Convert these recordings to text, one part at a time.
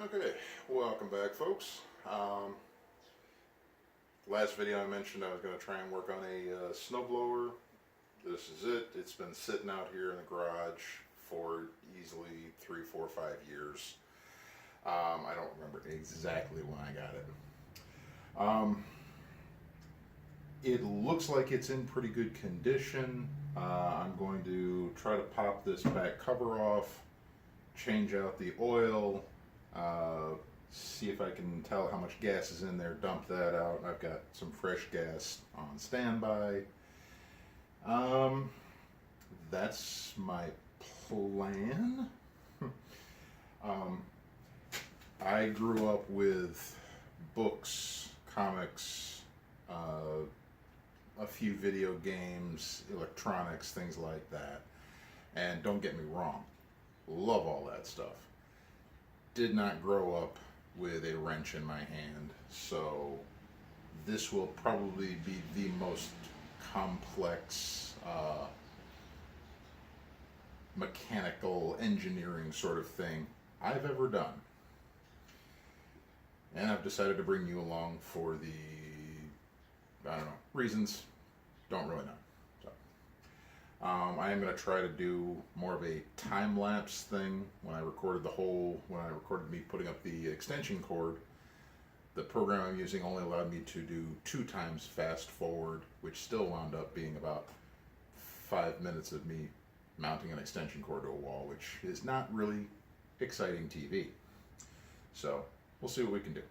Okay, welcome back, folks. Last video I mentioned I was going to try and work on a snowblower. This is it. It's been sitting out here in the garage for easily 3, 4, 5 years. I don't remember exactly when I got it. It looks like it's in pretty good condition. I'm going to try to pop this back cover off, change out the oil, see if I can tell how much gas is in there, dump that out. I've got some fresh gas on standby. That's my plan. I grew up with books, comics, a few video games, electronics, things like that. And don't get me wrong, love all that stuff. Did not grow up with a wrench in my hand, so this will probably be the most complex mechanical engineering sort of thing I've ever done. And I've decided to bring you along for the, I don't know, reasons, don't really know. I am going to try to do more of a time-lapse thing. When I recorded me putting up the extension cord, the program I'm using only allowed me to do 2 times fast forward, which still wound up being about 5 minutes of me mounting an extension cord to a wall, which is not really exciting TV. So we'll see what we can do.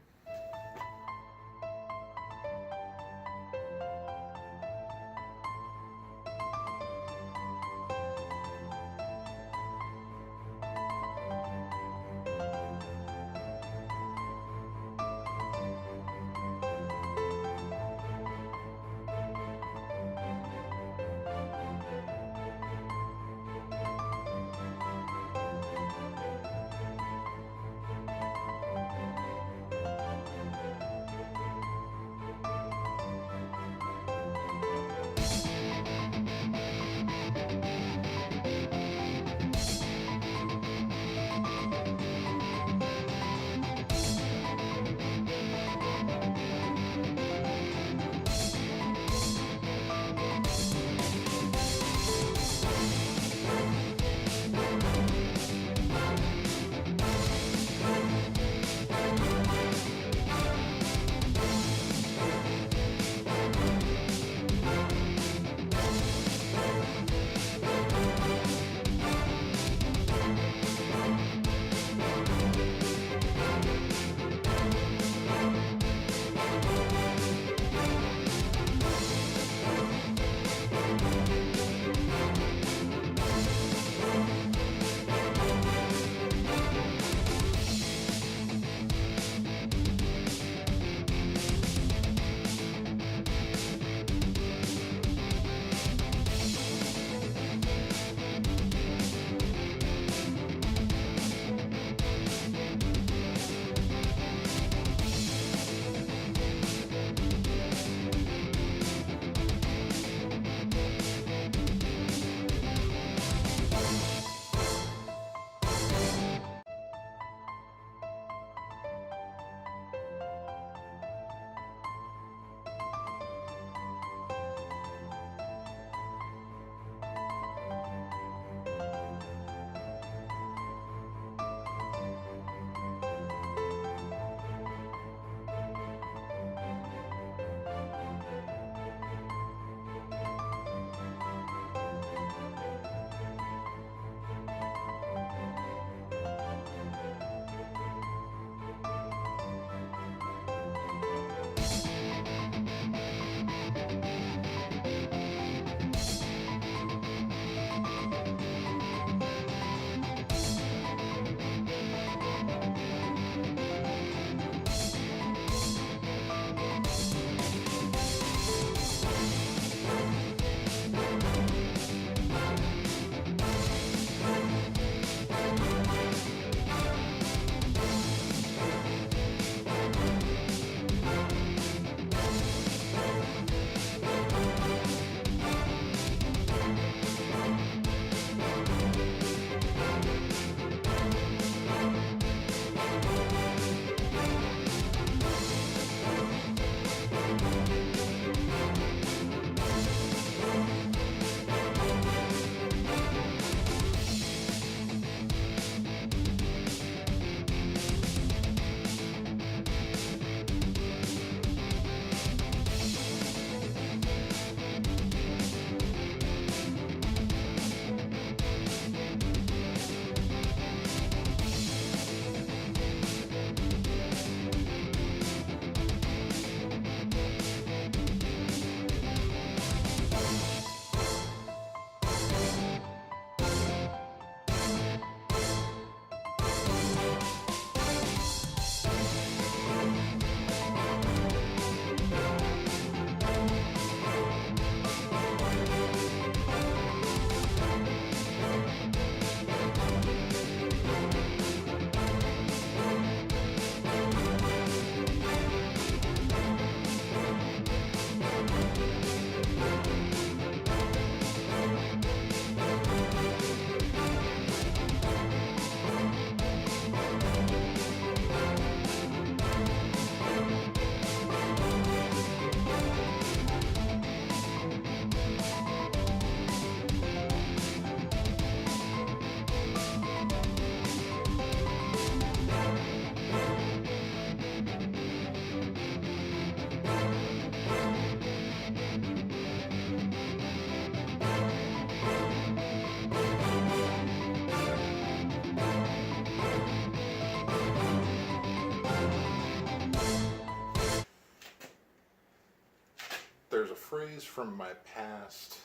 phrase from my past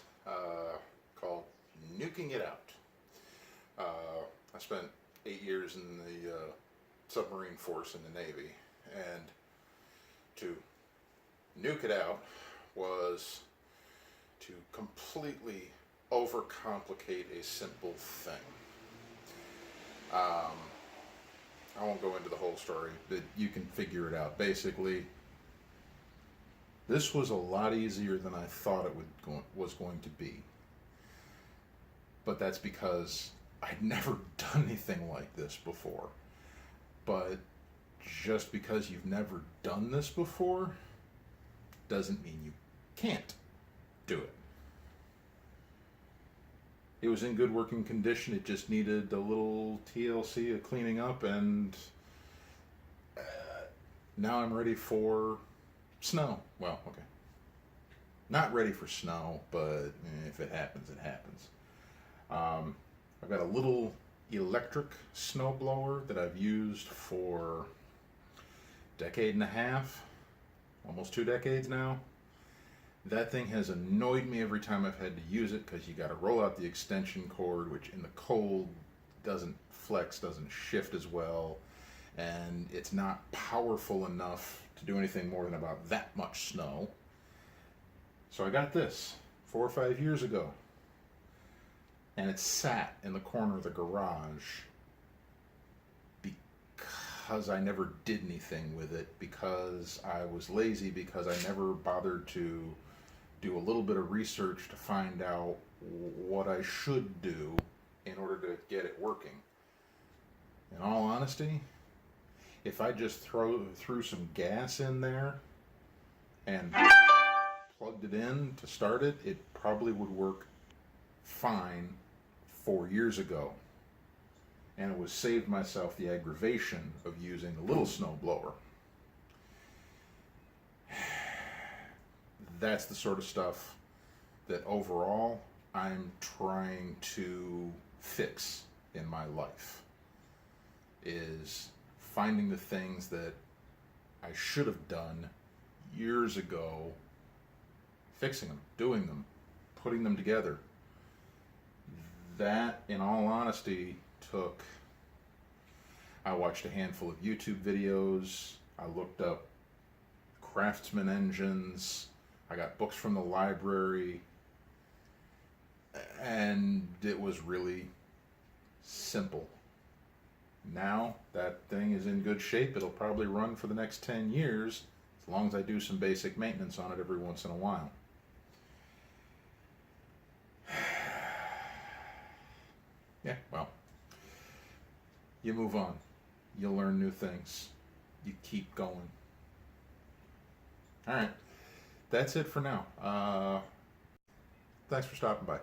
called nuking it out. I spent 8 years in the submarine force in the Navy, and to nuke it out was to completely overcomplicate a simple thing. I won't go into the whole story, but you can figure it out. Basically, this was a lot easier than I thought it was going to be. But that's because I'd never done anything like this before. But just because you've never done this before doesn't mean you can't do it. It was in good working condition. It just needed a little TLC of cleaning up, and now I'm ready for snow. Well, okay. Not ready for snow, but if it happens, it happens. I've got a little electric snowblower that I've used for a decade and a half, almost 2 decades now. That thing has annoyed me every time I've had to use it, because you got to roll out the extension cord, which in the cold doesn't flex, doesn't shift as well, and it's not powerful enough to do anything more than about that much snow. So I got this 4 or 5 years ago, and it sat in the corner of the garage because I never did anything with it, because I was lazy, because I never bothered to do a little bit of research to find out what I should do in order to get it working. In all honesty, if I just threw some gas in there and plugged it in to start it, it probably would work fine 4 years ago. And it would save myself the aggravation of using the little snowblower. That's the sort of stuff that overall I'm trying to fix in my life, is finding the things that I should have done years ago, fixing them, doing them, putting them together. That, in all honesty, I watched a handful of YouTube videos, I looked up Craftsman engines, I got books from the library, and it was really simple. Now that thing is in good shape. It'll probably run for the next 10 years, as long as I do some basic maintenance on it every once in a while. Yeah, well, you move on. You learn new things. You keep going. All right. That's it for now. Thanks for stopping by.